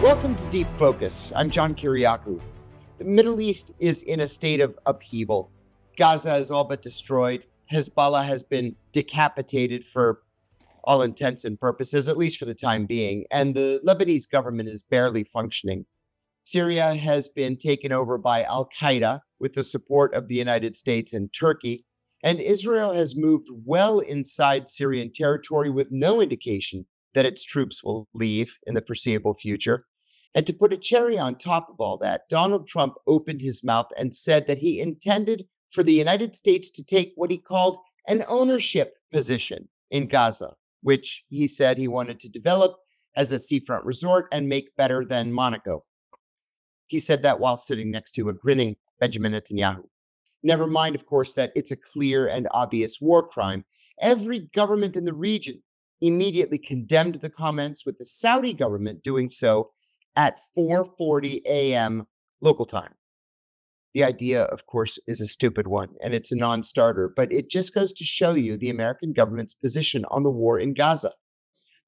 Welcome to Deep Focus. I'm John Kiriakou. The Middle East is in a state of upheaval. Gaza is all but destroyed. Hezbollah has been decapitated for all intents and purposes, at least for the time being, and the Lebanese government is barely functioning. Syria has been taken over by al-Qaeda with the support of the United States and Turkey, and Israel has moved well inside Syrian territory with no indication that its troops will leave in the foreseeable future. And to put a cherry on top of all that, Donald Trump opened his mouth and said that he intended for the United States to take what he called an ownership position in Gaza, which he said he wanted to develop as a seafront resort and make better than Monaco. He said that while sitting next to a grinning Benjamin Netanyahu. Never mind, of course, that it's a clear and obvious war crime. Every government in the region immediately condemned the comments, with the Saudi government doing so at 4:40 a.m. local time. The idea, of course, is a stupid one, and it's a non-starter, but it just goes to show you the American government's position on the war in Gaza.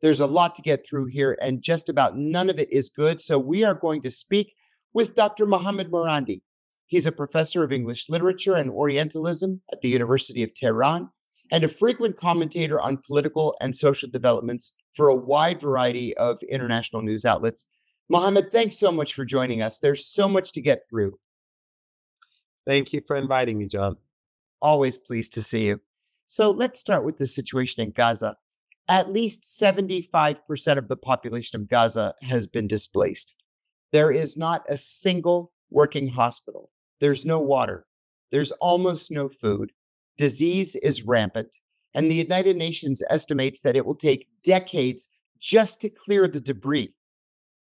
There's a lot to get through here, and just about none of it is good, so we are going to speak with Dr. Mohammad Marandi. He's a professor of English Literature and Orientalism at the University of Tehran and a frequent commentator on political and social developments for a wide variety of international news outlets. Mohammad, thanks so much for joining us. There's so much to get through. Thank you for inviting me, John. Always pleased to see you. So let's start with the situation in Gaza. At least 75% of the population of Gaza has been displaced. There is not a single working hospital. There's no water. There's almost no food. Disease is rampant. And the United Nations estimates that it will take decades just to clear the debris.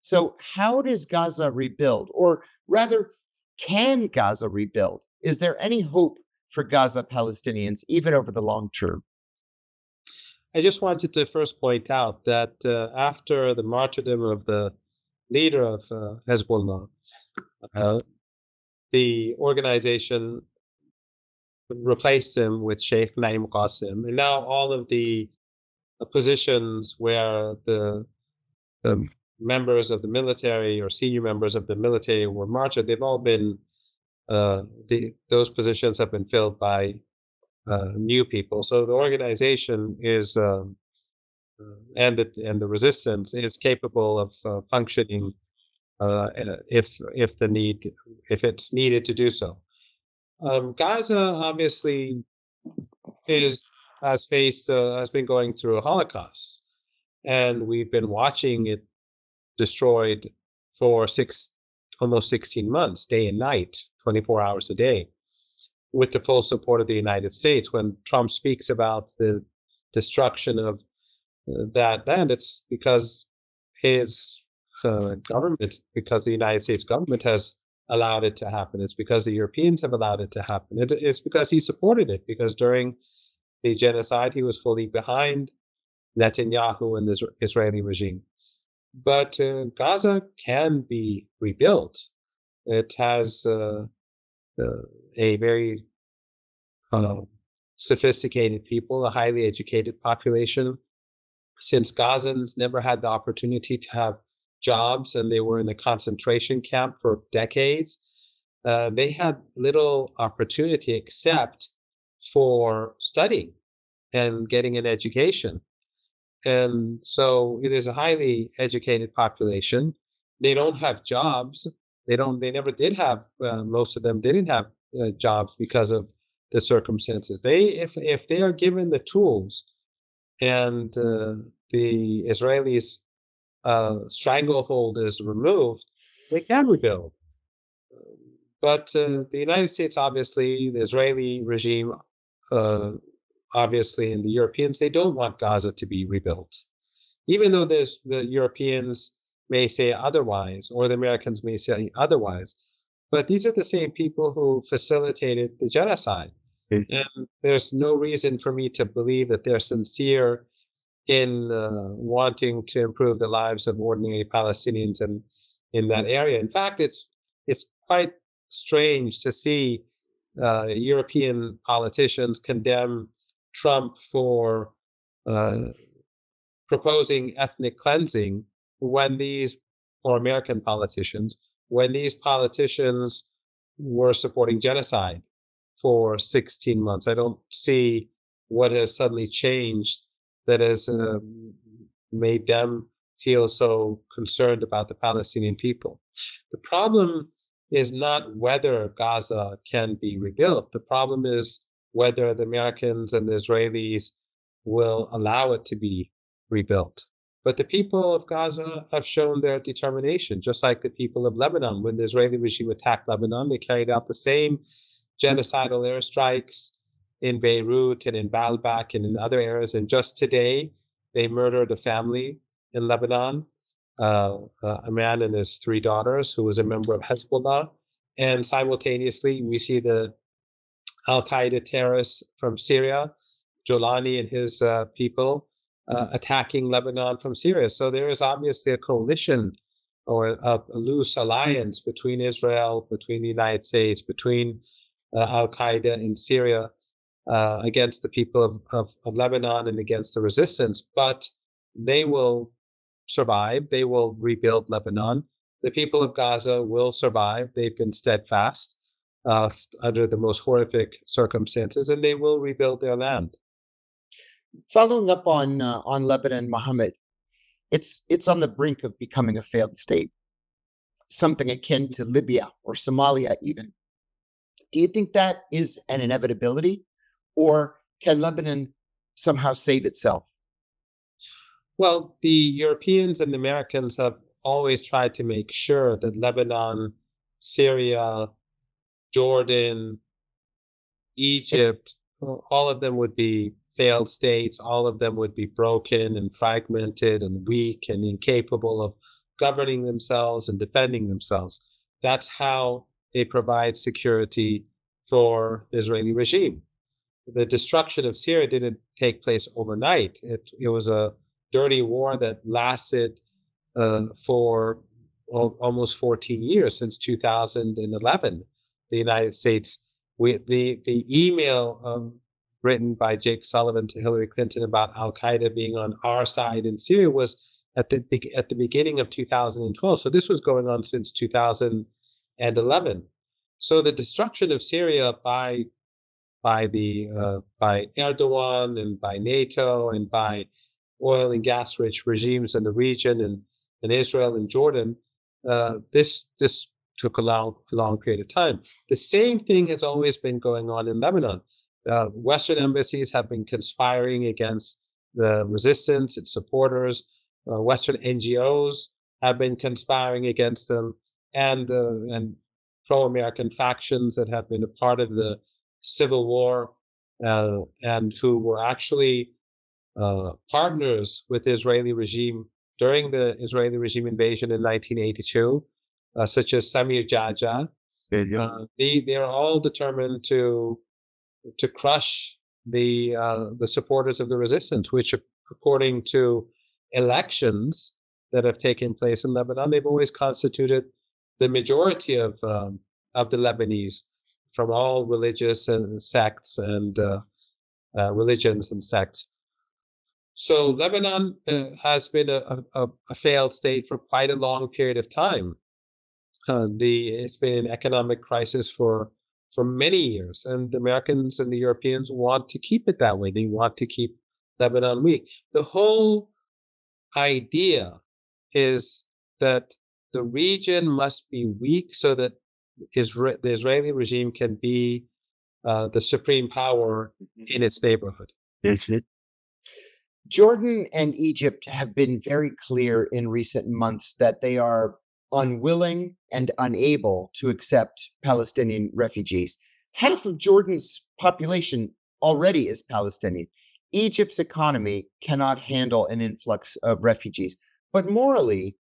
So how does Gaza rebuild? Or rather, can Gaza rebuild? Is there any hope for Gaza Palestinians, even over the long term? I just wanted to first point out that after the martyrdom of the leader of Hezbollah, the organization replaced him with Sheikh Naim Qasim. And now all of the positions where the members of the military or senior members of the military were martyred, they've all been, those positions have been filled by new people. So the organization is, and the resistance is capable of functioning if it's needed to do so. Gaza obviously has been going through a Holocaust, and we've been watching it destroyed for almost 16 months, day and night, 24 hours a day, with the full support of the United States. When Trump speaks about the destruction of that land, it's because his government, because the United States government has allowed it to happen. It's because the Europeans have allowed it to happen. It's because he supported it, because during the genocide, he was fully behind Netanyahu and the Israeli regime. But Gaza can be rebuilt. It has a very sophisticated people, a highly educated population. Since Gazans never had the opportunity to have jobs and they were in a concentration camp for decades, they had little opportunity except for studying and getting an education. And so it is a highly educated population. They don't have jobs. They never did have, most of them didn't have jobs because of the circumstances. If they are given the tools and the Israelis' stranglehold is removed, they can rebuild. But the United States, obviously, the Israeli regime, obviously, and the Europeans, they don't want Gaza to be rebuilt. Even though the Europeans may say otherwise, or the Americans may say otherwise, but these are the same people who facilitated the genocide. Mm-hmm. And there's no reason for me to believe that they're sincere in wanting to improve the lives of ordinary Palestinians in that area. In fact, it's quite strange to see European politicians condemn Trump for proposing ethnic cleansing when these or American politicians, when these politicians were supporting genocide for 16 months. I don't see what has suddenly changed that has made them feel so concerned about the Palestinian people. The problem is not whether Gaza can be rebuilt. The problem is whether the Americans and the Israelis will allow it to be rebuilt. But the people of Gaza have shown their determination, just like the people of Lebanon. When the Israeli regime attacked Lebanon, they carried out the same genocidal airstrikes in Beirut and in Baalbek and in other areas. And just today, they murdered a family in Lebanon, a man and his 3 daughters, who was a member of Hezbollah. And simultaneously, we see the Al-Qaeda terrorists from Syria, Jolani and his people, attacking Lebanon from Syria. So there is obviously a coalition or a loose alliance between Israel, between the United States, between Al-Qaeda in Syria against the people of Lebanon and against the resistance. But they will survive. They will rebuild Lebanon. The people of Gaza will survive. They've been steadfast under the most horrific circumstances, and they will rebuild their land. Following up on Lebanon, Mohammed, it's on the brink of becoming a failed state, something akin to Libya or Somalia even. Do you think that is an inevitability, or can Lebanon somehow save itself? Well, the Europeans and the Americans have always tried to make sure that Lebanon, Syria, Jordan, Egypt, all of them would be failed states. All of them would be broken and fragmented and weak and incapable of governing themselves and defending themselves. That's how they provide security for the Israeli regime. The destruction of Syria didn't take place overnight. It was a dirty war that lasted for almost 14 years, since 2011. The United States, the email written by Jake Sullivan to Hillary Clinton about Al-Qaeda being on our side in Syria was at the beginning of 2012. So this was going on since 2011. So the destruction of Syria by Erdogan and by NATO and by oil and gas rich regimes in the region and in Israel and Jordan, this took a long period of time. The same thing has always been going on in Lebanon. Western embassies have been conspiring against the resistance, its supporters. Western NGOs have been conspiring against them, and pro-American factions that have been a part of the civil war and who were actually partners with the Israeli regime during the Israeli regime invasion in 1982, such as Samir Jaja. They are all determined to crush the supporters of the resistance, which, according to elections that have taken place in Lebanon, they've always constituted the majority of the Lebanese from all religious and sects and religions and sects. So Lebanon has been a failed state for quite a long period of time. It's been an economic crisis for many years, and the Americans and the Europeans want to keep it that way. They want to keep Lebanon weak. The whole idea is that the region must be weak so that the Israeli regime can be the supreme power in its neighborhood. That's it. Jordan and Egypt have been very clear in recent months that they are unwilling and unable to accept Palestinian refugees. Half of Jordan's population already is Palestinian. Egypt's economy cannot handle an influx of refugees, but morally,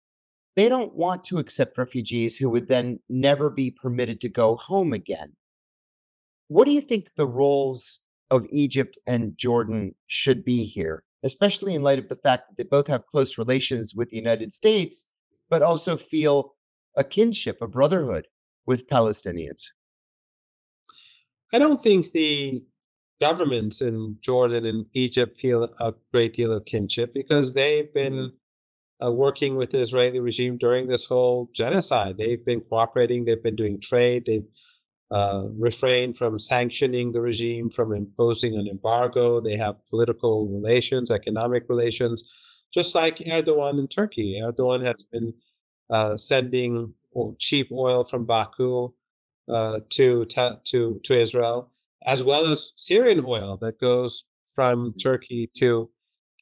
they don't want to accept refugees who would then never be permitted to go home again. What do you think the roles of Egypt and Jordan should be here, especially in light of the fact that they both have close relations with the United States, but also feel a kinship, a brotherhood with Palestinians? I don't think the governments in Jordan and Egypt feel a great deal of kinship because they've been working with the Israeli regime during this whole genocide. They've been cooperating. They've been doing trade. They've refrained from sanctioning the regime, from imposing an embargo. They have political relations, economic relations, just like Erdogan in Turkey. Erdogan has been sending cheap oil from Baku to Israel, as well as Syrian oil that goes from Turkey to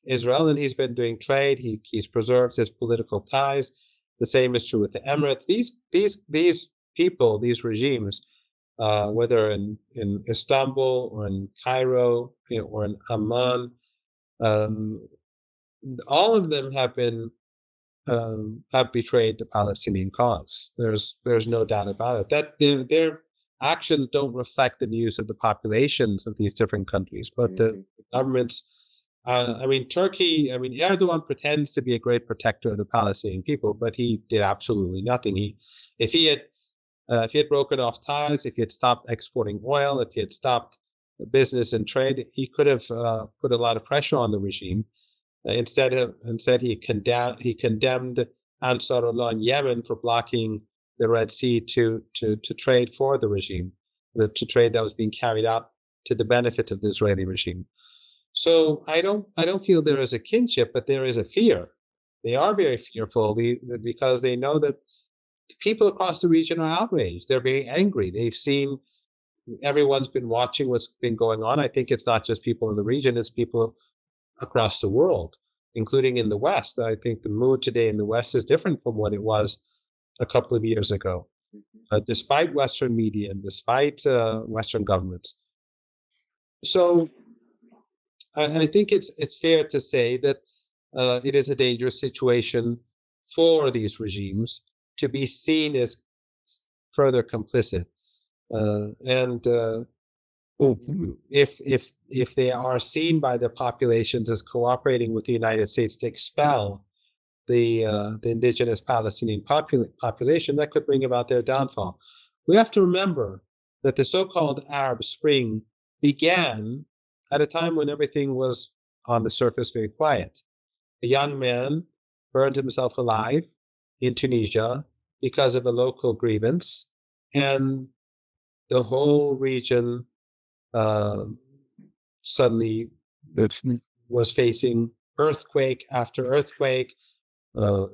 Israel, and he's been doing trade. He's preserved his political ties. The same is true with the Emirates. These people, these regimes, whether in Istanbul or in Cairo, or in Amman, um, all of them have betrayed the Palestinian cause. There's no doubt about it. That their actions don't reflect the views of the populations of these different countries, but the governments. Turkey. Erdogan pretends to be a great protector of the Palestinian people, but he did absolutely nothing. If he had broken off ties, if he had stopped exporting oil, if he had stopped business and trade, he could have put a lot of pressure on the regime. Instead, he condemned Ansarullah in Yemen for blocking the Red Sea to trade for the regime, to trade that was being carried out to the benefit of the Israeli regime. So I don't feel there is a kinship, but there is a fear. They are very fearful because they know that people across the region are outraged. They're very angry. They've seen, everyone's been watching what's been going on. I think it's not just people in the region, it's people across the world, including in the West. I think the mood today in the West is different from what it was a couple of years ago, despite Western media and despite Western governments. So I think it's fair to say that it is a dangerous situation for these regimes to be seen as further complicit, and if they are seen by the populations as cooperating with the United States to expel the indigenous Palestinian population, that could bring about their downfall. We have to remember that the so-called Arab Spring began at a time when everything was on the surface very quiet. A young man burned himself alive in Tunisia because of a local grievance, and the whole region suddenly was facing earthquake after earthquake. The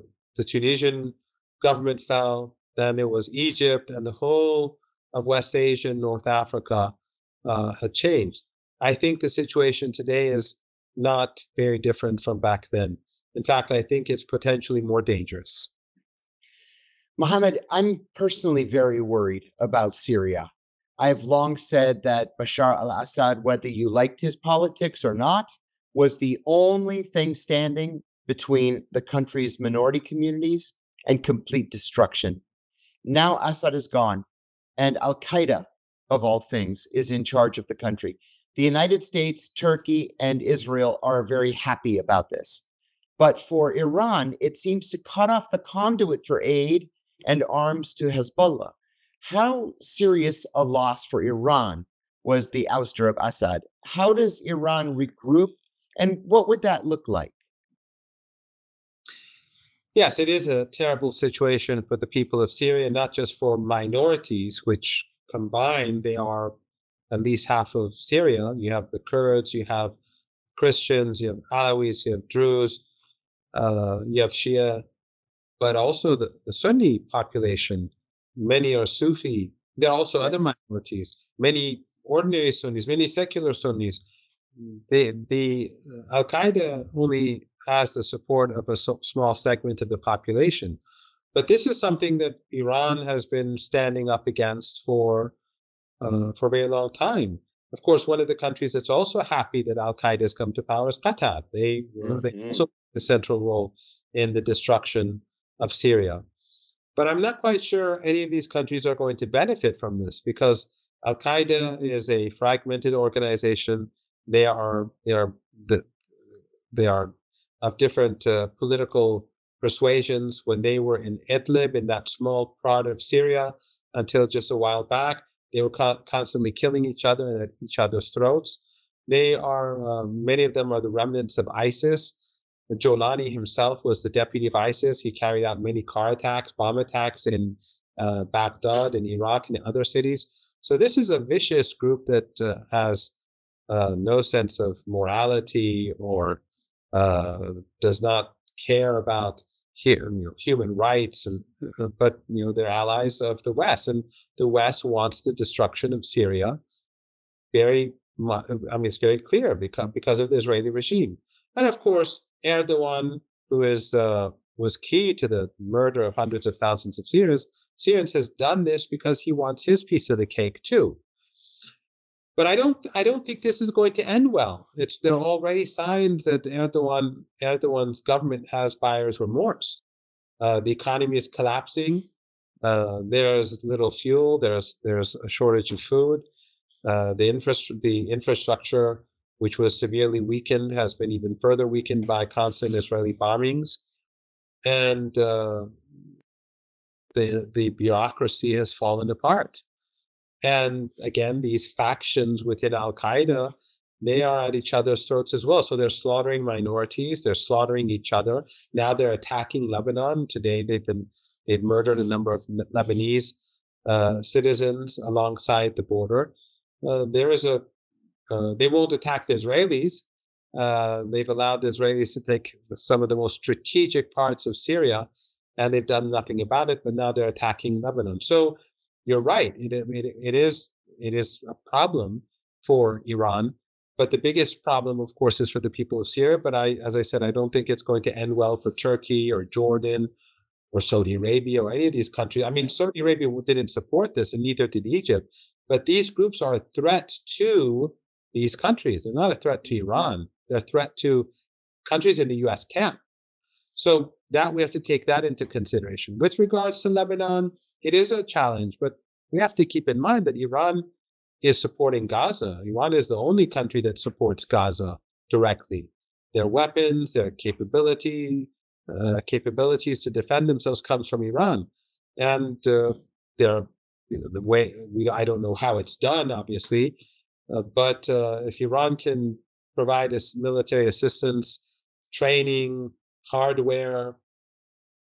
Tunisian government fell, then it was Egypt, and the whole of West Asia and North Africa had changed. I think the situation today is not very different from back then. In fact, I think it's potentially more dangerous. Mohammed, I'm personally very worried about Syria. I have long said that Bashar al-Assad, whether you liked his politics or not, was the only thing standing between the country's minority communities and complete destruction. Now Assad is gone, and Al-Qaeda, of all things, is in charge of the country. The United States, Turkey, and Israel are very happy about this. But for Iran, it seems to cut off the conduit for aid and arms to Hezbollah. How serious a loss for Iran was the ouster of Assad? How does Iran regroup, and what would that look like? Yes, it is a terrible situation for the people of Syria, not just for minorities, which combined, they are at least half of Syria. You have the Kurds, you have Christians, you have Alawis, you have Druze, you have Shia, but also the Sunni population. Many are Sufi. There are also other minorities, many ordinary Sunnis, many secular Sunnis. The Al-Qaeda only has the support of a small segment of the population. But this is something that Iran has been standing up against for a very long time. Of course, one of the countries that's also happy that Al-Qaeda has come to power is Qatar. They also play a central role in the destruction of Syria. But I'm not quite sure any of these countries are going to benefit from this, because Al-Qaeda is a fragmented organization. They are of different political persuasions. When they were in Idlib, in that small part of Syria, until just a while back, they were constantly killing each other and at each other's throats. They are, many of them are the remnants of ISIS. Jolani himself was the deputy of ISIS. He carried out many car attacks, bomb attacks in Baghdad and Iraq and other cities. So this is a vicious group that has no sense of morality or does not care about human rights, and but they're allies of the West, and the West wants the destruction of Syria. It's very clear because of the Israeli regime, and of course Erdogan, who was key to the murder of hundreds of thousands of Syrians, has done this because he wants his piece of the cake too. But I don't think this is going to end well. There are already signs that Erdogan's government has buyer's remorse. The economy is collapsing. There's little fuel. There's a shortage of food. The infrastructure, which was severely weakened, has been even further weakened by constant Israeli bombings, and the bureaucracy has fallen apart. And again, these factions within Al-Qaeda, they are at each other's throats as well. So they're slaughtering minorities, they're slaughtering each other. Now they're attacking Lebanon. Today they've murdered a number of Lebanese citizens alongside the border. They won't attack the Israelis. They've allowed the Israelis to take some of the most strategic parts of Syria, and they've done nothing about it. But now they're attacking Lebanon. So you're right. It is a problem for Iran, but the biggest problem, of course, is for the people of Syria. But as I said, I don't think it's going to end well for Turkey or Jordan or Saudi Arabia or any of these countries. I mean, Saudi Arabia didn't support this, and neither did Egypt. But these groups are a threat to these countries. They're not a threat to Iran. They're a threat to countries in the U.S. camp. So that we have to take that into consideration. With regards to Lebanon, it is a challenge, but we have to keep in mind that Iran is supporting Gaza. Iran is the only country that supports Gaza directly. Their weapons, their capabilities to defend themselves comes from Iran, and the way I don't know how it's done, obviously, but if Iran can provide us military assistance, training, hardware,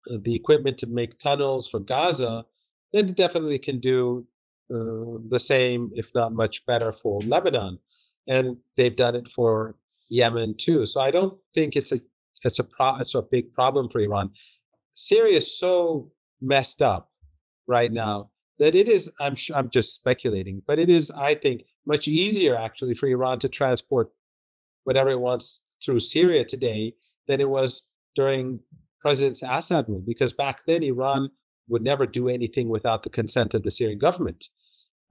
the equipment to make tunnels for Gaza, then it definitely can do the same, if not much better, for Lebanon, and they've done it for Yemen too. So I don't think it's a big problem for Iran. Syria is so messed up right now that it is. I'm just speculating, but it is, I think, much easier actually for Iran to transport whatever it wants through Syria today than it was during President Assad rule, because back then Iran would never do anything without the consent of the Syrian government.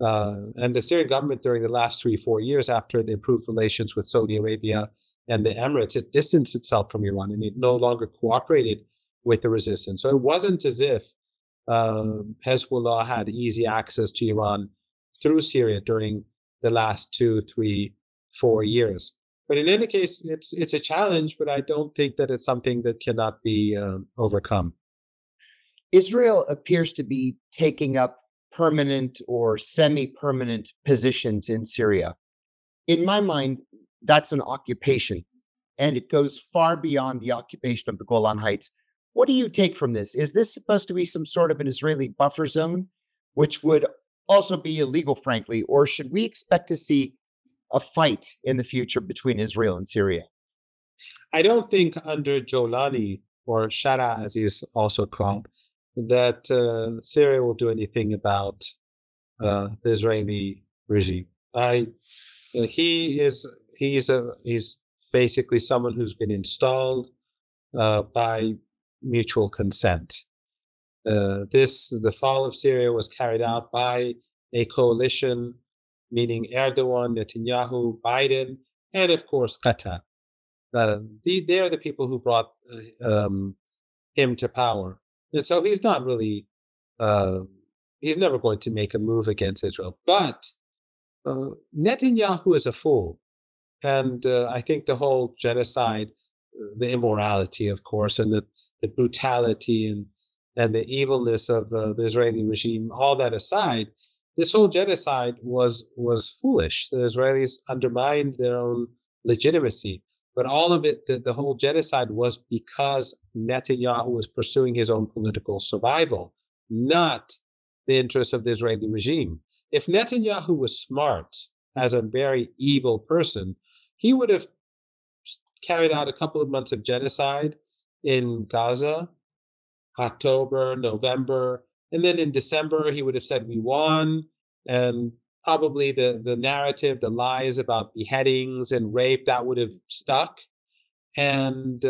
And the Syrian government during the last 3-4 years after it improved relations with Saudi Arabia and the Emirates, it distanced itself from Iran and it no longer cooperated with the resistance. So it wasn't as if Hezbollah had easy access to Iran through Syria during the last 2, 3, 4 years. But in any case, it's a challenge, but I don't think that it's something that cannot be overcome. Israel appears to be taking up permanent or semi-permanent positions in Syria. In my mind, that's an occupation, and it goes far beyond the occupation of the Golan Heights. What do you take from this? Is this supposed to be some sort of an Israeli buffer zone, which would also be illegal, frankly, or should we expect to see a fight in the future between Israel and Syria? I don't think under Jolani, or Shara as he is also called, that Syria will do anything about the Israeli regime. He's basically someone who's been installed by mutual consent. The fall of Syria was carried out by a coalition, meaning Erdogan, Netanyahu, Biden, and of course Qatar. They are the people who brought him to power, and so he's not really. He's never going to make a move against Israel. But Netanyahu is a fool, and I think the whole genocide, the immorality, of course, and the brutality and the evilness of the Israeli regime, all that aside, this whole genocide was foolish. The Israelis undermined their own legitimacy. But all of it, the whole genocide was because Netanyahu was pursuing his own political survival, not the interests of the Israeli regime. If Netanyahu was smart as a very evil person, he would have carried out a couple of months of genocide in Gaza, October, November, and then in December he would have said we won, and probably the narrative, the lies about beheadings and rape, that would have stuck, and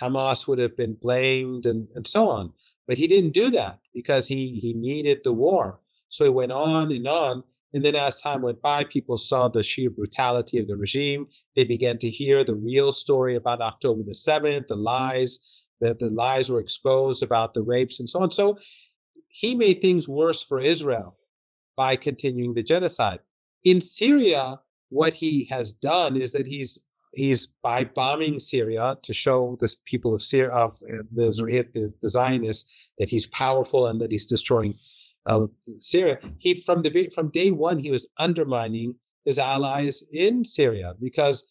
Hamas would have been blamed, and so on. But he didn't do that because he needed the war. So he went on and on. And then as time went by, people saw the sheer brutality of the regime. They began to hear the real story about October the 7th, the lies, that the lies were exposed about the rapes and so on. So he made things worse for Israel by continuing the genocide. In Syria, what he has done is that he's by bombing Syria to show the people of Syria, of the Zionists, that he's powerful and that he's destroying Syria. He from day one he was undermining his allies in Syria, because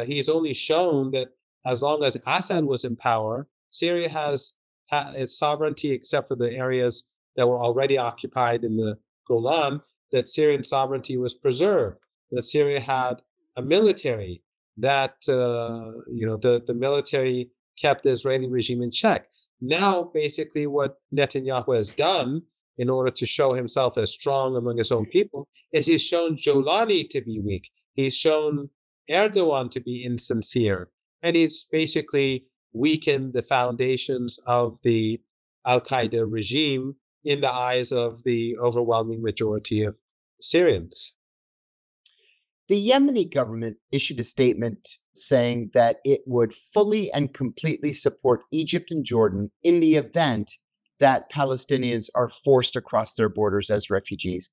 he's only shown that as long as Assad was in power, Syria has its sovereignty, except for the areas that were already occupied in the Golan, that Syrian sovereignty was preserved, that Syria had a military, that the military kept the Israeli regime in check. Now, basically, what Netanyahu has done in order to show himself as strong among his own people is he's shown Jolani to be weak. He's shown Erdogan to be insincere, and he's basically weakened the foundations of the Al-Qaeda regime in the eyes of the overwhelming majority of Syrians. The Yemeni government issued a statement saying that it would fully and completely support Egypt and Jordan in the event that Palestinians are forced across their borders as refugees.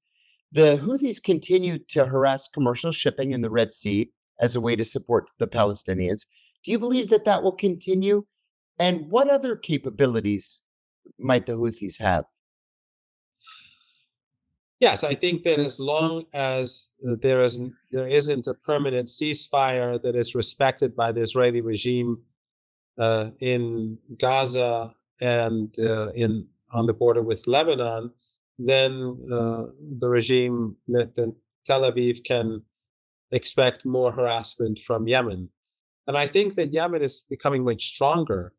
The Houthis continue to harass commercial shipping in the Red Sea as a way to support the Palestinians. Do you believe that that will continue? And what other capabilities might the Houthis have? Yes, I think that as long as there isn't a permanent ceasefire that is respected by the Israeli regime in Gaza and on the border with Lebanon, then the regime, then Tel Aviv can expect more harassment from Yemen. And I think that Yemen is becoming much stronger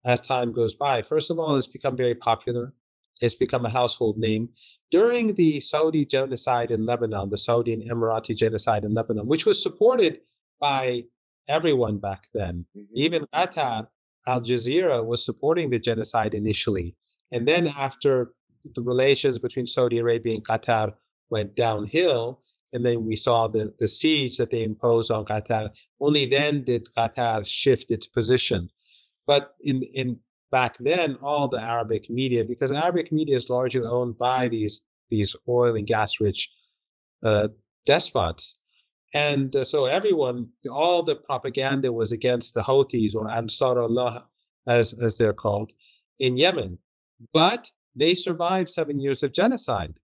as time goes by. First of all, it's become very popular. It's become a household name. During the Saudi genocide in Lebanon, the Saudi and Emirati genocide in Lebanon, which was supported by everyone back then, even Qatar, Al Jazeera was supporting the genocide initially. And then after the relations between Saudi Arabia and Qatar went downhill, and then we saw the siege that they imposed on Qatar, only then did Qatar shift its position. But in back then, all the Arabic media, because Arabic media is largely owned by these oil and gas rich despots, and so everyone, all the propaganda was against the Houthis, or Ansar Allah, as they're called, in Yemen. But they survived 7 years of genocide,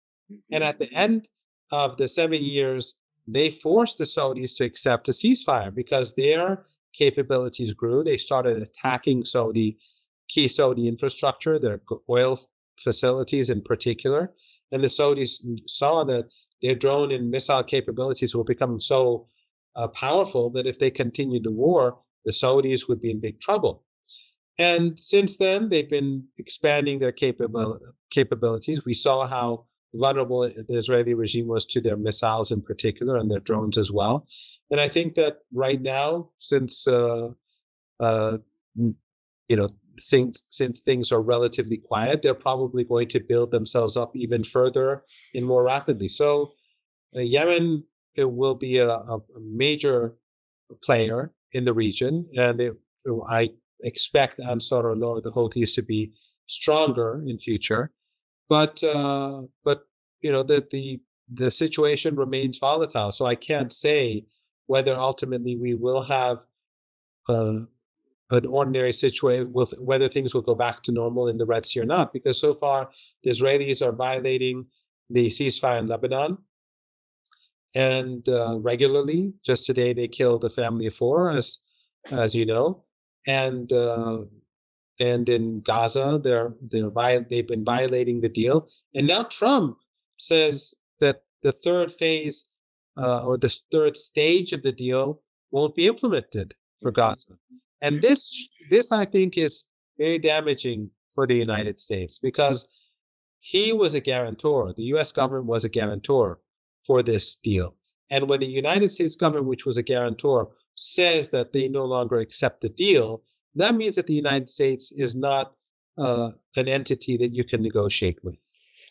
and at the end of the 7 years, they forced the Saudis to accept a ceasefire because their capabilities grew. They started attacking key Saudi infrastructure, their oil facilities in particular. And the Saudis saw that their drone and missile capabilities were becoming so powerful that if they continued the war, the Saudis would be in big trouble. And since then, they've been expanding their capabilities. We saw how vulnerable the Israeli regime was to their missiles in particular and their drones as well. And I think that right now, since since things are relatively quiet, they're probably going to build themselves up even further and more rapidly. So Yemen, it will be a major player in the region, and I expect Ansar Allah, the Houthis, to be stronger in future. But the situation remains volatile, so I can't say whether ultimately we will have an ordinary situation, with whether things will go back to normal in the Red Sea or not, because so far the Israelis are violating the ceasefire in Lebanon, and regularly. Just today they killed a family of 4, as as you know, and in Gaza, they've been violating the deal, and now Trump says that the third phase or the third stage of the deal won't be implemented for Gaza, and this I think is very damaging for the United States because he was a guarantor. The U.S. government was a guarantor for this deal, and when the United States government, which was a guarantor, says that they no longer accept the deal, that means that the United States is not an entity that you can negotiate with.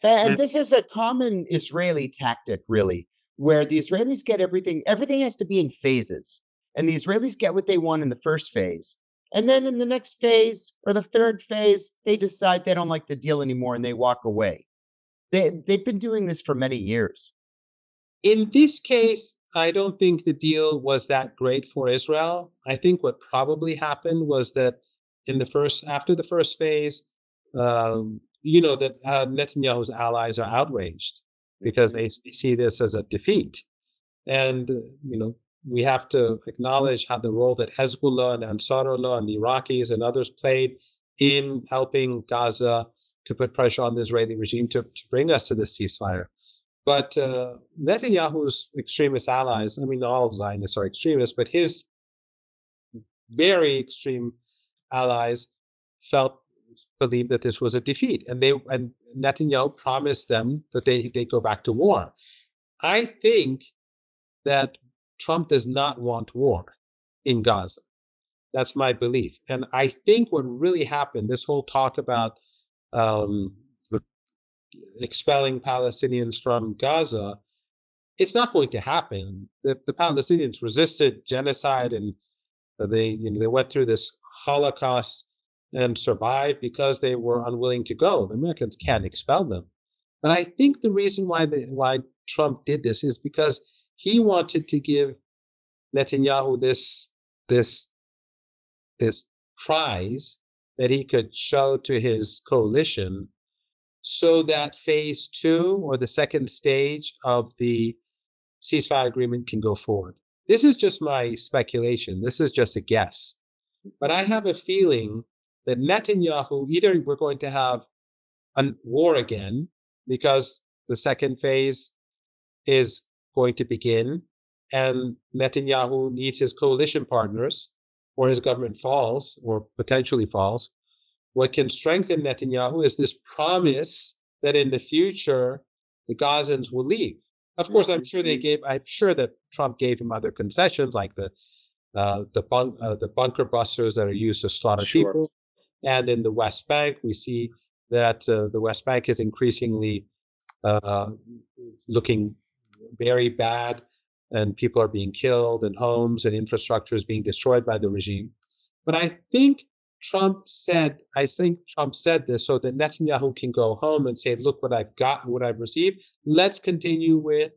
And this is a common Israeli tactic, really, where the Israelis get everything has to be in phases. And the Israelis get what they want in the first phase. And then in the next phase or the third phase, they decide they don't like the deal anymore and they walk away. They've been doing this for many years. In this case, I don't think the deal was that great for Israel. I think what probably happened was that after the first phase, that Netanyahu's allies are outraged because they see this as a defeat, and we have to acknowledge how the role that Hezbollah and Ansarullah and the Iraqis and others played in helping Gaza to put pressure on the Israeli regime to bring us to the ceasefire. But Netanyahu's extremist allies, I mean, all Zionists are extremists, but his very extreme allies believed that this was a defeat, and Netanyahu promised them that they go back to war. I think that Trump does not want war in Gaza. That's my belief, and I think what really happened, this whole talk about expelling Palestinians from Gaza, it's not going to happen. The Palestinians resisted genocide, and they went through this Holocaust and survived because they were unwilling to go. The Americans can't expel them. But I think the reason why Trump did this is because he wanted to give Netanyahu this prize that he could show to his coalition, so that phase 2 or the second stage of the ceasefire agreement can go forward. This is just my speculation. This is just a guess. But I have a feeling that Netanyahu, either we're going to have a war again because the second phase is going to begin and Netanyahu needs his coalition partners, or his government falls or potentially falls. What can strengthen Netanyahu is this promise that in the future the Gazans will leave. Of course, I'm sure that Trump gave him other concessions, like the bunker busters that are used to slaughter people. And in the West Bank, we see that the West Bank is increasingly looking very bad, and people are being killed, and homes and infrastructure is being destroyed by the regime. But I think Trump said this so that Netanyahu can go home and say, look what I've got, what I've received. Let's continue with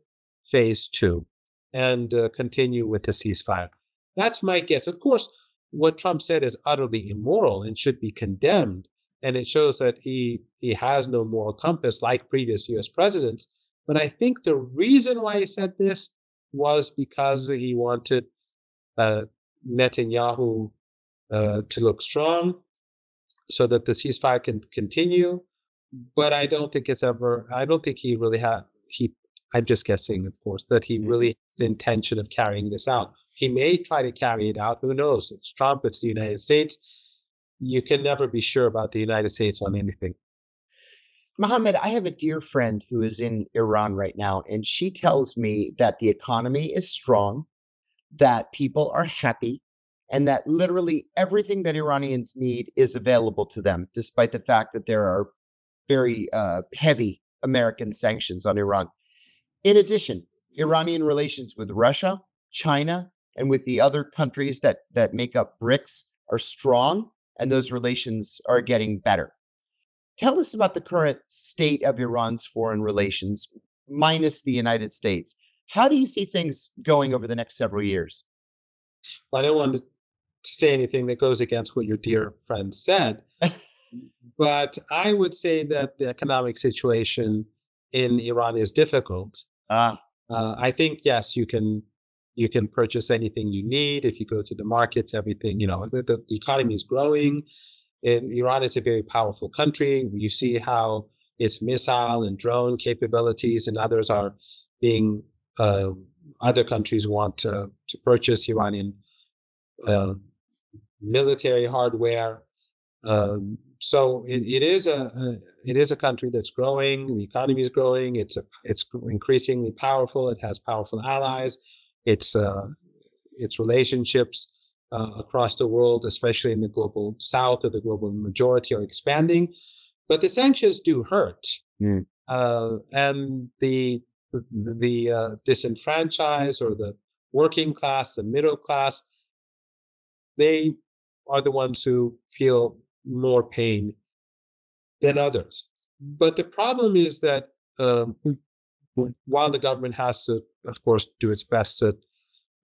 phase 2 and continue with the ceasefire. That's my guess. Of course, what Trump said is utterly immoral and should be condemned. And it shows that he has no moral compass like previous U.S. presidents. But I think the reason why he said this was because he wanted Netanyahu to look strong so that the ceasefire can continue. But I don't think he really I'm just guessing, of course, that he really has the intention of carrying this out. He may try to carry it out. Who knows? It's Trump, it's the United States. You can never be sure about the United States on anything. Mohammed, I have a dear friend who is in Iran right now, and she tells me that the economy is strong, that people are happy, and that literally everything that Iranians need is available to them, despite the fact that there are very heavy American sanctions on Iran. In addition, Iranian relations with Russia, China, and with the other countries that make up BRICS are strong, and those relations are getting better. Tell us about the current state of Iran's foreign relations, minus the United States. How do you see things going over the next several years? Well, I don't want to say anything that goes against what your dear friend said, but I would say that the economic situation in Iran is difficult. I think, yes, you can You can purchase anything you need. If you go to the markets, everything, the economy is growing. And Iran is a very powerful country. You see how its missile and drone capabilities and others are being, other countries want to purchase Iranian military hardware. So it is a country that's growing. The economy is growing. It's increasingly powerful. It has powerful allies. Its relationships across the world, especially in the global south or the global majority, are expanding. But the sanctions do hurt, and the disenfranchised or the working class, the middle class, they are the ones who feel more pain than others. But the problem is that while the government has to, of course, do its best to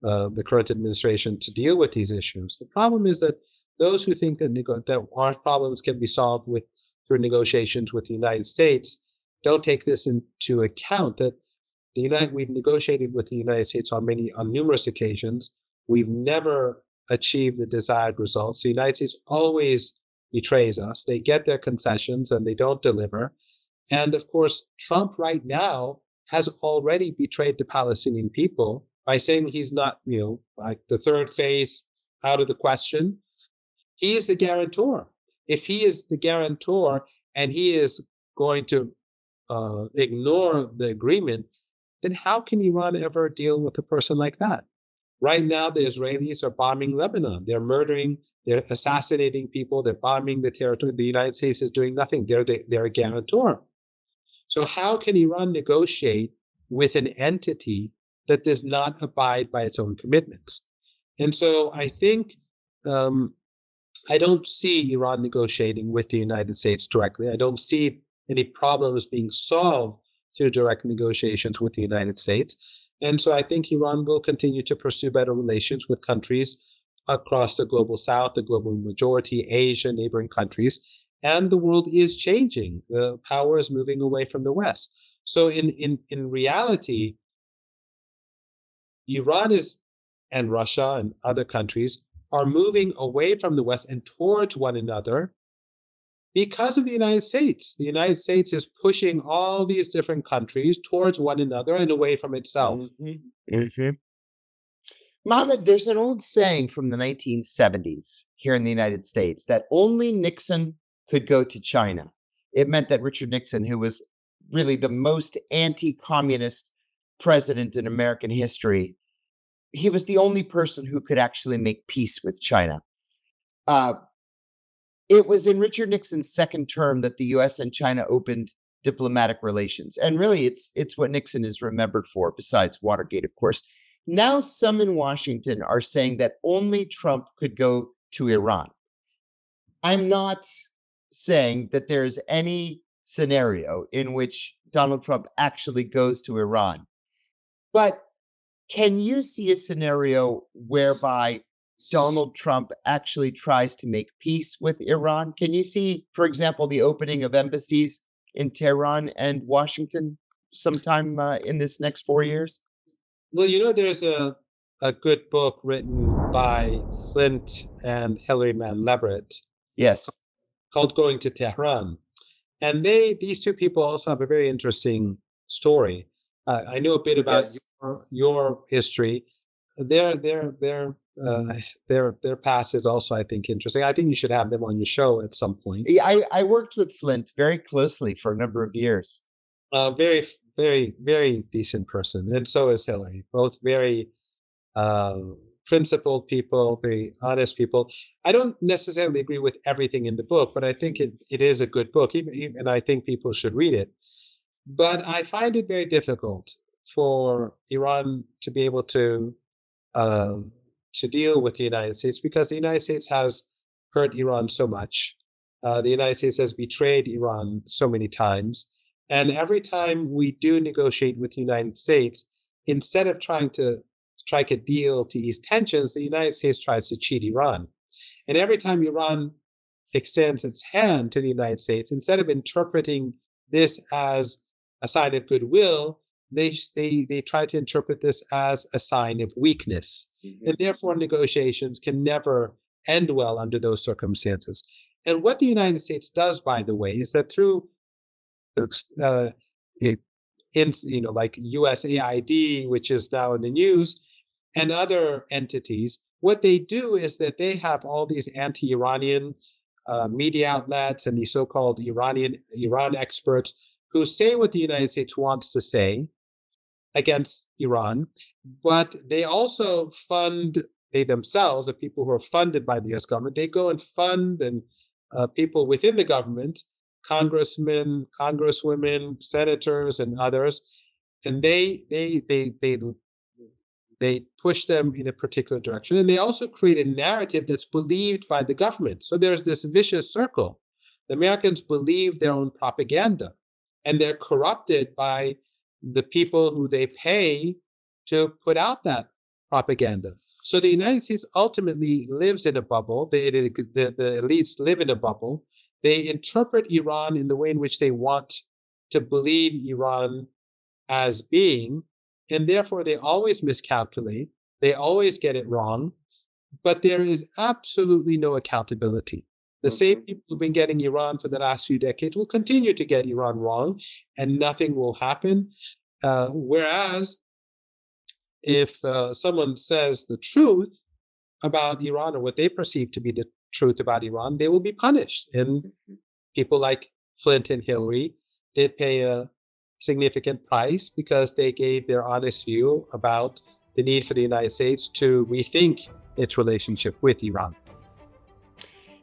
the current administration to deal with these issues, the problem is that those who think that our problems can be solved through negotiations with the United States don't take this into account, that we've negotiated with the United States on numerous occasions. We've never achieved the desired results. The United States always betrays us. They get their concessions and they don't deliver. And of course, Trump right now has already betrayed the Palestinian people by saying he's not, like the third phase out of the question. He is the guarantor. If he is the guarantor and he is going to ignore the agreement, then how can Iran ever deal with a person like that? Right now, the Israelis are bombing Lebanon. They're murdering, they're assassinating people, they're bombing the territory. The United States is doing nothing. They're a guarantor. So how can Iran negotiate with an entity that does not abide by its own commitments? And so I think I don't see Iran negotiating with the United States directly. I don't see any problems being solved through direct negotiations with the United States. And so I think Iran will continue to pursue better relations with countries across the global south, the global majority, Asia, neighboring countries. And the world is changing. The power is moving away from the West. So in reality, Iran and Russia and other countries are moving away from the West and towards one another because of the United States. The United States is pushing all these different countries towards one another and away from itself. Mohammed, there's an old saying from the 1970s here in the United States that only Nixon could go to China. It meant that Richard Nixon, who was really the most anti-communist president in American history, he was the only person who could actually make peace with China. It was in Richard Nixon's second term that the U.S. and China opened diplomatic relations. And really, it's what Nixon is remembered for, besides Watergate, of course. Now, some in Washington are saying that only Trump could go to Iran. I'm not saying that there's any scenario in which Donald Trump actually goes to Iran. But can you see a scenario whereby Donald Trump actually tries to make peace with Iran? Can you see, for example, the opening of embassies in Tehran and Washington sometime in this next 4 years? Well, there's a good book written by Flint and Hilary Mann Leverett. Yes. Called Going to Tehran. And these two people also have a very interesting story. I know a bit about your history. Their past is also, I think, interesting. I think you should have them on your show at some point. I worked with Flint very closely for a number of years. Very, very, very decent person. And so is Hillary. Both very principled people, very honest people. I don't necessarily agree with everything in the book, but I think it is a good book, and I think people should read it. But I find it very difficult for Iran to be able to deal with the United States, because the United States has hurt Iran so much. The United States has betrayed Iran so many times. And every time we do negotiate with the United States, instead of trying to strike a deal to ease tensions, the United States tries to cheat Iran. And every time Iran extends its hand to the United States, instead of interpreting this as a sign of goodwill, they try to interpret this as a sign of weakness, and therefore negotiations can never end well under those circumstances. And what the United States does, by the way, is that through like USAID, which is now in the news, and other entities, what they do is that they have all these anti-Iranian media outlets and these so-called Iran experts who say what the United States wants to say against Iran, but they also they themselves, the people who are funded by the U.S. government, they go and fund and people within the government, congressmen, congresswomen, senators, and others, and they push them in a particular direction, and they also create a narrative that's believed by the government. So there's this vicious circle. The Americans believe their own propaganda, and they're corrupted by the people who they pay to put out that propaganda. So the United States ultimately lives in a bubble. The elites live in a bubble. They interpret Iran in the way in which they want to believe Iran as being, and therefore they always miscalculate. They always get it wrong, but there is absolutely no accountability. The same people who've been getting Iran for the last few decades will continue to get Iran wrong, and nothing will happen. Whereas if someone says the truth about Iran, or what they perceive to be the truth about Iran, they will be punished. And people like Flint and Hillary did pay a significant price because they gave their honest view about the need for the United States to rethink its relationship with Iran.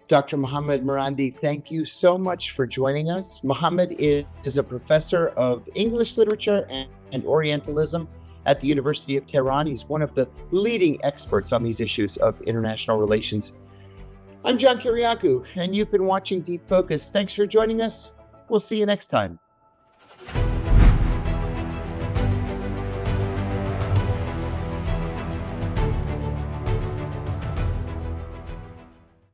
Dr. Mohammad Marandi, thank you so much for joining us. Mohammad is a professor of English Literature and Orientalism at the University of Tehran. He's one of the leading experts on these issues of international relations. I'm John Kiriakou, and you've been watching Deep Focus. Thanks for joining us. We'll see you next time.